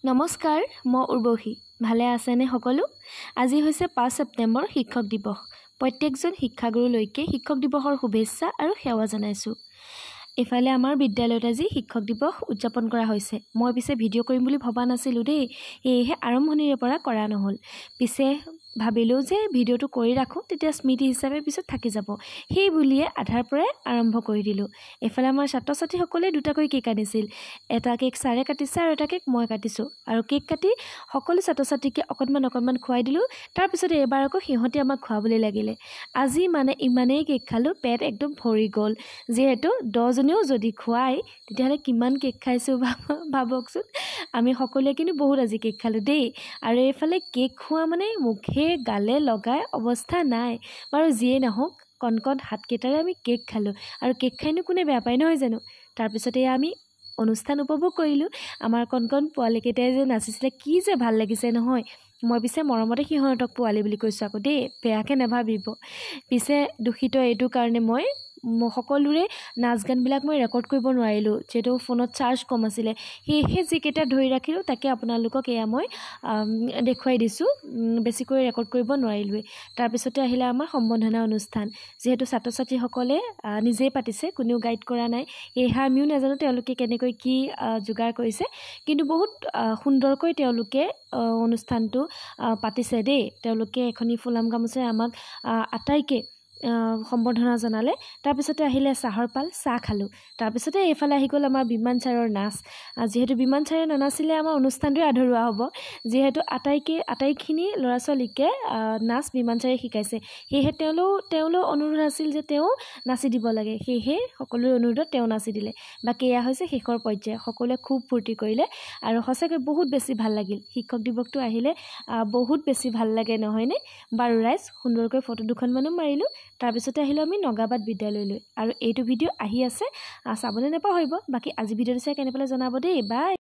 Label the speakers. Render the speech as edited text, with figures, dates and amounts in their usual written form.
Speaker 1: নমস্কাৰ, মই উৰ্বশী। ভালে আছেনে সকলো? আজি হৈছে 5 ছেপ্টেম্বৰ শিক্ষক দিৱস। প্ৰত্যেকজন শিক্ষাগুৰুলৈকে শিক্ষক দিৱসৰ শুভেচ্ছা আৰু সেৱা জনাইছোঁ। এফালে আমাৰ বিদ্যালয়ত আজি শিক্ষক দিৱস উদযাপন কৰা হৈছে। মই পিছে ভিডিঅ' কৰিম বুলি ভবা নাছিলোঁ দেই, সেয়েহে আৰম্ভণিৰে পৰা কৰা নহ'ল। পিছে ভাবিলোঁ যে ভিডিঅ'টো কৰি ৰাখোঁ, তেতিয়া স্মৃতি হিচাপে পিছত থাকি যাব। সেই বুলিয়ে আধাৰ পৰাই আৰম্ভ কৰি দিলোঁ। এফালে আমাৰ ছাত্ৰ ছাত্ৰীসকলে দুটাকৈ কেক আনিছিল। এটা কেক ছাৰে কাটিছে আৰু এটা কেক মই কাটিছোঁ। আৰু কেক কাটি সকলো ছাত্ৰ ছাত্ৰীকে অকণমান খুৱাই দিলোঁ। তাৰপিছতে এবাৰ আকৌ সিহঁতে আমাক খুৱাবলৈ লাগিলে। আজি মানে ইমানেই কেক খালোঁ, পেট একদম ভৰি গ'ল। যিহেতু 10 জনেও যদি খুৱাই তেতিয়াহ'লে কিমান কেক খাইছোঁ ভাবকচোন। আমি সকলোৱে কিন্তু বহুত আজি কেক খালোঁ দেই। আৰু এইফালে কেক খোৱা মানে মুখে গালে লগাই অৱস্থা নাই। বাৰু যিয়ে নহওক, কণ হাতকেইটাৰে আমি কেক খালোঁ। আৰু কেক খাইনো কোনে বেয়া পায় নহয় জানো? তাৰপিছতে আমি অনুষ্ঠান উপভোগ কৰিলোঁ। আমাৰ কণ পোৱালীকেইটাই যে নাচিছিলে, কি যে ভাল লাগিছে নহয়। মই পিছে মৰমতে সিহঁতক পোৱালি বুলি কৈছোঁ আকৌ দেই, বেয়াকৈ নাভাবিব। পিছে দূষিত এইটো কাৰণে মই সকলোৰে নাচ গানবিলাক মই ৰেকৰ্ড কৰিব নোৱাৰিলোঁ, যিহেতু ফোনত চাৰ্জ কম আছিলে। সেয়েহে যিকেইটা ধৰি ৰাখিলোঁ তাকে আপোনালোকক এয়া মই দেখুৱাই দিছোঁ। বেছিকৈ ৰেকৰ্ড কৰিব নোৱাৰিলোঁৱেই। তাৰপিছতে আহিলে আমাৰ সম্বৰ্ধনা অনুষ্ঠান। যিহেতু ছাত্ৰ ছাত্ৰীসকলে নিজেই পাতিছে, কোনেও গাইড কৰা নাই, সেয়েহে আমিও নাজানো তেওঁলোকে কেনেকৈ কি যোগাৰ কৰিছে। কিন্তু বহুত সুন্দৰকৈ তেওঁলোকে অনুষ্ঠানটো পাতিছে দেই। তেওঁলোকে এখনি ফুলাম গামোচাৰে আমাক আটাইকে সম্বৰ্ধনা জনালে। তাৰপিছতে আহিলে চাহৰ পাল, চাহ খালোঁ। তাৰপিছতে এইফালে আহি গ'ল আমাৰ বিমান ছাৰৰ নাচ। যিহেতু বিমান ছাৰে নানাচিলে আমাৰ অনুষ্ঠানটোৱে আধৰুৱা হ'ব। যিহেতু আটাইখিনি ল'ৰা ছোৱালীকে নাচ বিমান ছাৰে শিকাইছে, সেয়েহে তেওঁলোকৰ অনুৰোধ আছিল যে তেওঁ নাচি দিব লাগে। সেয়েহে সকলোৰে অনুৰোধত তেওঁ নাচি দিলে। বাকী এয়া হৈছে শেষৰ পৰ্যায়। সকলোৱে খুব ফূৰ্তি কৰিলে আৰু সঁচাকৈ বহুত বেছি ভাল লাগিল। শিক্ষক দিৱসটো আহিলে বহুত বেছি ভাল লাগে নহয়নে? বাৰু ৰাইজ, সুন্দৰকৈ ফটো দুখনমানো মাৰিলোঁ। তাৰপিছতে আহিলোঁ আমি নগাবাদ বিদ্যালয়লৈ। আৰু এইটো ভিডিঅ' আহি আছে, চাবলৈ নাপাহৰিব। বাকী আজি ভিডিঅ'টো চাই কেনে পালে জনাব দেই। বাই।